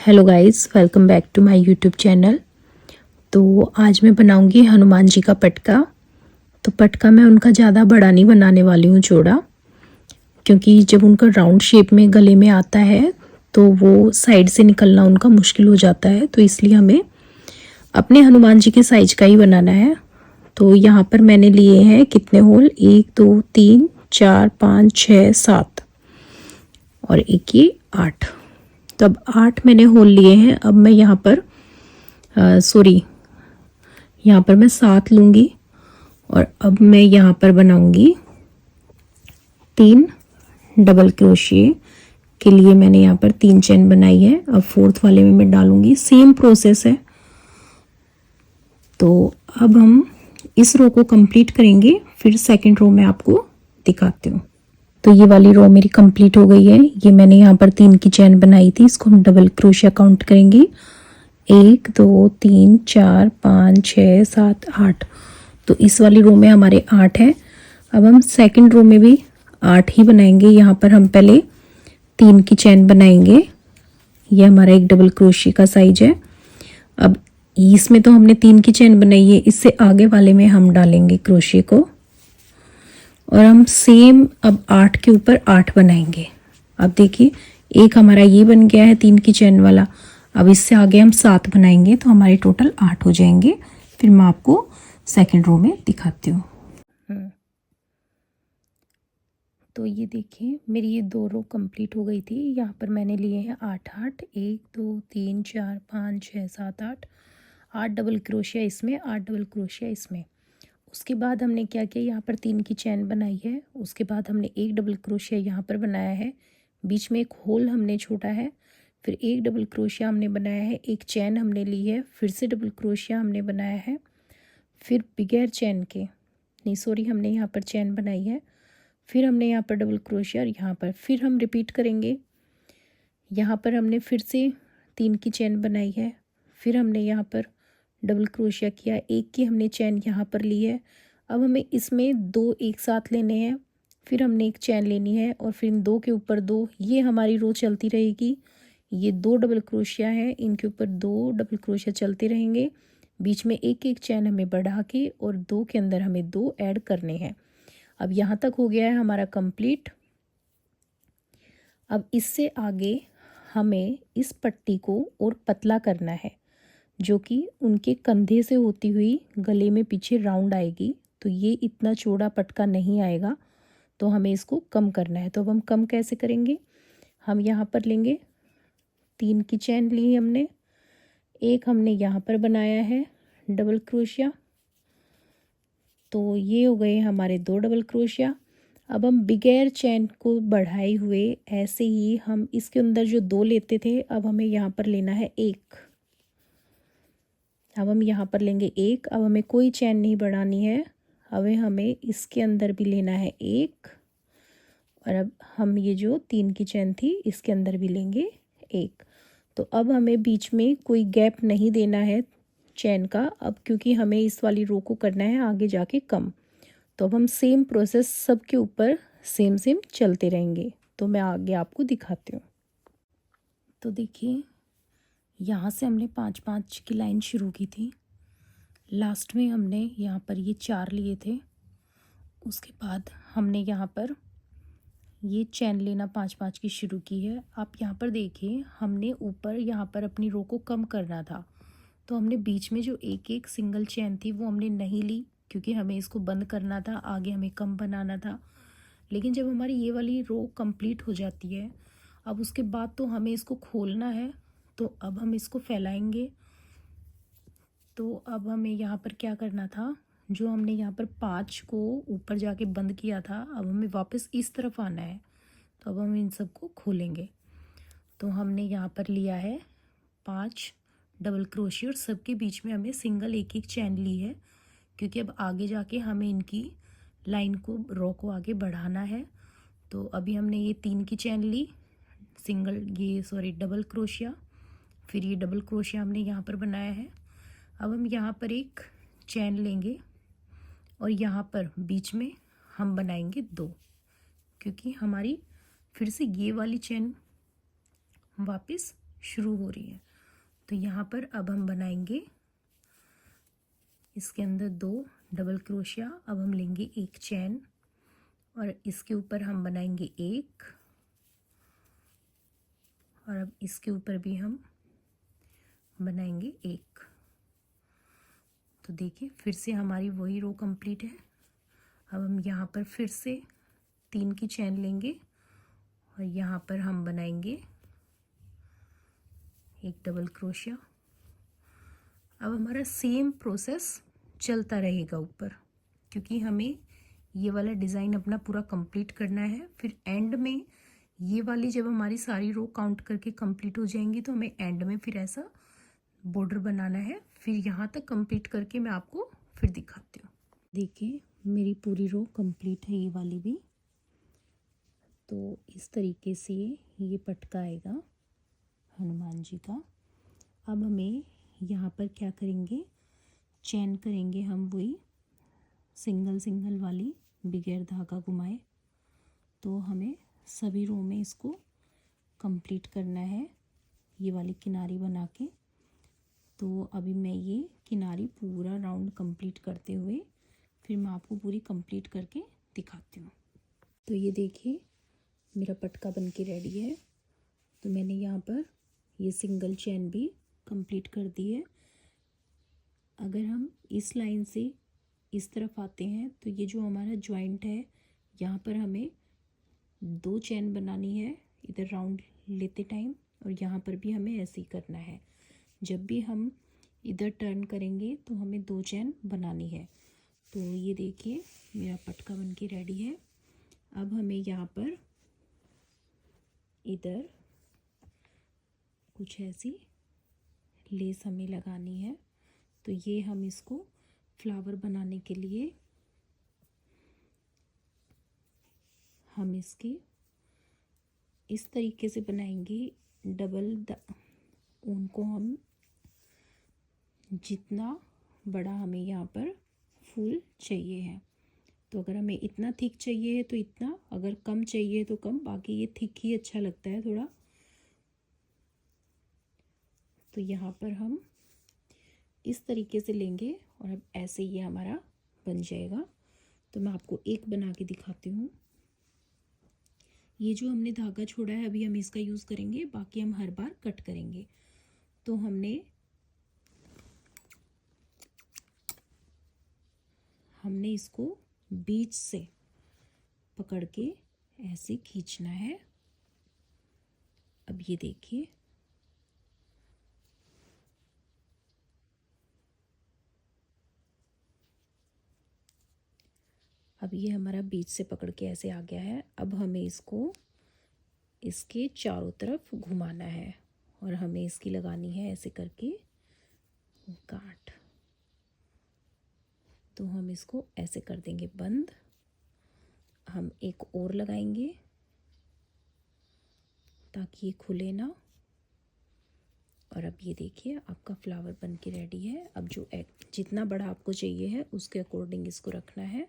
Hello guys, welcome back to my YouTube channel. तो आज मैं बनाऊंगी हनुमान जी का पटका। तो पटका मैं उनका ज़्यादा बड़ा नहीं बनाने वाली हूँ, चौड़ा, क्योंकि जब उनका राउंड शेप में गले में आता है तो वो साइड से निकलना उनका मुश्किल हो जाता है। तो इसलिए हमें अपने हनुमान जी के साइज का ही बनाना है। तो यहाँ पर मैंने लिए हैं कितने होल, 1 2 3 4 5 6 7 और एक ये 8। तो अब 8 मैंने होल लिए हैं। अब मैं यहाँ पर यहाँ पर मैं 7 लूँगी और अब मैं यहाँ पर बनाऊँगी 3 डबल क्रोशिए के लिए। मैंने यहाँ पर 3 चेन बनाई है। अब फोर्थ वाले में मैं डालूँगी, सेम प्रोसेस है। तो अब हम इस रो को कंप्लीट करेंगे, फिर सेकंड रो में आपको दिखाती हूँ। तो ये वाली रो मेरी कंप्लीट हो गई है। ये मैंने यहाँ पर 3 की चेन बनाई थी, इसको हम डबल क्रोशिया काउंट करेंगे। 1 2 3 4 5 6 7 8। तो इस वाली रो में हमारे 8 है। अब हम सेकंड रो में भी 8 ही बनाएंगे। यहाँ पर हम पहले 3 की चेन बनाएंगे। ये हमारा एक डबल क्रोशिया का साइज है। अब इसमें तो हमने 3 की चेन बनाई है, इससे आगे वाले में हम डालेंगे क्रोशिया को और हम सेम अब 8 के ऊपर 8 बनाएंगे। अब देखिए, एक हमारा ये बन गया है 3 की चेन वाला। अब इससे आगे हम 7 बनाएंगे तो हमारे टोटल 8 हो जाएंगे। फिर मैं आपको सेकंड रो में दिखाती हूँ। तो ये देखिए, मेरी ये 2 रो कंप्लीट हो गई थी। यहाँ पर मैंने लिए हैं 8 8, 1 2 3 4 5 6 7 8, 8 डबल क्रोशिया इसमें, 8 डबल क्रोशिया इसमें। उसके बाद हमने क्या किया, यहाँ पर 3 की चेन बनाई है। उसके बाद हमने एक डबल क्रोशिया यहाँ पर बनाया है, बीच में एक होल हमने छोड़ा है। फिर एक डबल क्रोशिया हमने बनाया है, एक चेन हमने ली है, फिर से डबल क्रोशिया हमने बनाया है। फिर बगैर चेन के, नहीं सॉरी, हमने यहाँ पर चेन बनाई है। फिर हमने यहाँ पर डबल क्रोशिया और यहाँ पर फिर हम रिपीट करेंगे। यहाँ पर हमने फिर से 3 की चेन बनाई है। फिर हमने यहाँ पर डबल क्रोशिया किया, एक की हमने चेन यहाँ पर ली है। अब हमें इसमें 2 एक साथ लेने हैं। फिर हमने एक चेन लेनी है और फिर इन 2 के ऊपर 2, ये हमारी रो चलती रहेगी। ये 2 डबल क्रोशिया है, इनके ऊपर 2 डबल क्रोशिया चलते रहेंगे। बीच में एक एक चेन हमें बढ़ा के और 2 के अंदर हमें 2 ऐड करने हैं। अब यहाँ तक हो गया है हमारा कंप्लीट। अब इससे आगे हमें इस पट्टी को और पतला करना है, जो कि उनके कंधे से होती हुई गले में पीछे राउंड आएगी। तो ये इतना चौड़ा पटका नहीं आएगा, तो हमें इसको कम करना है। तो अब हम कम कैसे करेंगे, हम यहाँ पर लेंगे 3 की चेन ली हमने, एक हमने यहाँ पर बनाया है डबल क्रोशिया। तो ये हो गए हमारे 2 डबल क्रोशिया। अब हम बगैर चेन को बढ़ाए हुए ऐसे ही हम इसके अंदर जो 2 लेते थे, अब हमें यहाँ पर लेना है 1। अब हम यहाँ पर लेंगे 1। अब हमें कोई चेन नहीं बढ़ानी है। अब हमें इसके अंदर भी लेना है 1 और अब हम ये जो 3 की चेन थी इसके अंदर भी लेंगे 1। तो अब हमें बीच में कोई गैप नहीं देना है चेन का, अब क्योंकि हमें इस वाली रो को करना है आगे जाके कम। तो अब हम सेम प्रोसेस सब के ऊपर सेम चलते रहेंगे। तो मैं आगे आपको दिखाती हूँ। तो देखिए, यहाँ से हमने 5 5 की लाइन शुरू की थी। लास्ट में हमने यहाँ पर ये 4 लिए थे। उसके बाद हमने यहाँ पर ये चेन लेना 5 5 की शुरू की है। आप यहाँ पर देखिए, हमने ऊपर यहाँ पर अपनी रो को कम करना था, तो हमने बीच में जो एक एक सिंगल चेन थी वो हमने नहीं ली, क्योंकि हमें इसको बंद करना था, आगे हमें कम बनाना था। लेकिन जब हमारी ये वाली रो कंप्लीट हो जाती है, अब उसके बाद तो हमें इसको खोलना है। तो अब हम इसको फैलाएंगे। तो अब हमें यहाँ पर क्या करना था, जो हमने यहाँ पर 5 को ऊपर जाके बंद किया था, अब हमें वापस इस तरफ आना है। तो अब हम इन सबको खोलेंगे। तो हमने यहाँ पर लिया है 5 डबल क्रोशिया और सबके बीच में हमें सिंगल एक एक चैन ली है, क्योंकि अब आगे जाके हमें इनकी लाइन को, रो को आगे बढ़ाना है। तो अभी हमने ये 3 की चैन ली, डबल क्रोशिया, फिर ये डबल क्रोशिया हमने यहाँ पर बनाया है। अब हम यहाँ पर एक चैन लेंगे और यहाँ पर बीच में हम बनाएंगे 2, क्योंकि हमारी फिर से ये वाली चैन वापस शुरू हो रही है। तो यहाँ पर अब हम बनाएंगे इसके अंदर 2 डबल क्रोशिया। अब हम लेंगे एक चैन और इसके ऊपर हम बनाएंगे एक, और अब इसके ऊपर भी हम बनाएंगे एक। तो देखिए फिर से हमारी वही रो कंप्लीट है। अब हम यहाँ पर फिर से 3 की चैन लेंगे और यहाँ पर हम बनाएंगे एक डबल क्रोशिया। अब हमारा सेम प्रोसेस चलता रहेगा ऊपर, क्योंकि हमें ये वाला डिज़ाइन अपना पूरा कंप्लीट करना है। फिर एंड में ये वाली जब हमारी सारी रो काउंट करके कंप्लीट हो जाएंगी तो हमें एंड में फिर ऐसा बॉर्डर बनाना है। फिर यहाँ तक कंप्लीट करके मैं आपको फिर दिखाती हूँ। देखिए मेरी पूरी रो कंप्लीट है, ये वाली भी। तो इस तरीके से ये पटका आएगा हनुमान जी का। अब हमें यहाँ पर क्या करेंगे, चैन करेंगे हम वही सिंगल सिंगल वाली बगैर धागा घुमाए। तो हमें सभी रो में इसको कंप्लीट करना है, ये वाली किनारी बना के। तो अभी मैं ये किनारी पूरा राउंड कंप्लीट करते हुए फिर मैं आपको पूरी कंप्लीट करके दिखाती हूँ। तो ये देखिए मेरा पटका बन के रेडी है। तो मैंने यहाँ पर ये सिंगल चैन भी कंप्लीट कर दी है। अगर हम इस लाइन से इस तरफ आते हैं तो ये जो हमारा जॉइंट है यहाँ पर हमें 2 चैन बनानी है इधर राउंड लेते टाइम, और यहाँ पर भी हमें ऐसे ही करना है। जब भी हम इधर टर्न करेंगे तो हमें 2 चैन बनानी है। तो ये देखिए मेरा पटका बन के रेडी है। अब हमें यहाँ पर इधर कुछ ऐसी लेस हमें लगानी है। तो ये हम इसको फ्लावर बनाने के लिए हम इसके इस तरीके से बनाएंगे। डबल ऊन को हम जितना बड़ा हमें यहाँ पर फूल चाहिए है, तो अगर हमें इतना थिक चाहिए है तो इतना, अगर कम चाहिए तो कम, बाकी ये थिक ही अच्छा लगता है थोड़ा। तो यहाँ पर हम इस तरीके से लेंगे और अब ऐसे ये हमारा बन जाएगा। तो मैं आपको एक बना के दिखाती हूँ। ये जो हमने धागा छोड़ा है अभी हम इसका यूज़ करेंगे, बाकी हम हर बार कट करेंगे। तो हमने इसको बीच से पकड़ के ऐसे खींचना है। अब ये देखिए अब ये हमारा बीच से पकड़ के ऐसे आ गया है। अब हमें इसको इसके चारों तरफ घुमाना है और हमें इसकी लगानी है ऐसे करके गांठ। तो हम इसको ऐसे कर देंगे बंद। हम एक और लगाएंगे ताकि ये खुले ना। और अब ये देखिए आपका फ्लावर बन के रेडी है। अब जो जितना बड़ा आपको चाहिए है उसके अकॉर्डिंग इसको रखना है।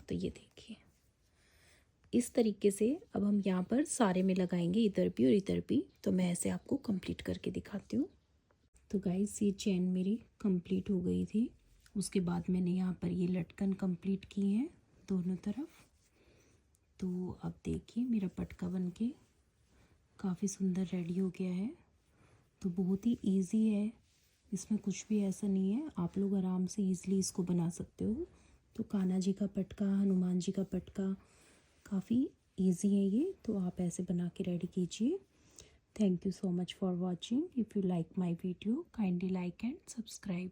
तो ये देखिए इस तरीके से अब हम यहाँ पर सारे में लगाएंगे, इधर भी और इधर भी। तो मैं ऐसे आपको कंप्लीट करके दिखाती हूँ। तो गाइस ये चैन मेरी कंप्लीट हो गई थी। उसके बाद मैंने यहाँ पर ये लटकन कंप्लीट की हैं दोनों तरफ। तो अब देखिए मेरा पटका बन के काफ़ी सुंदर रेडी हो गया है। तो बहुत ही इजी है, इसमें कुछ भी ऐसा नहीं है, आप लोग आराम से इजीली इसको बना सकते हो। तो कान्हा जी का पटका, हनुमान जी का पटका काफ़ी इजी है ये। तो आप ऐसे बना के रेडी कीजिए। Thank you so much for watching. If you like my video, kindly like and subscribe.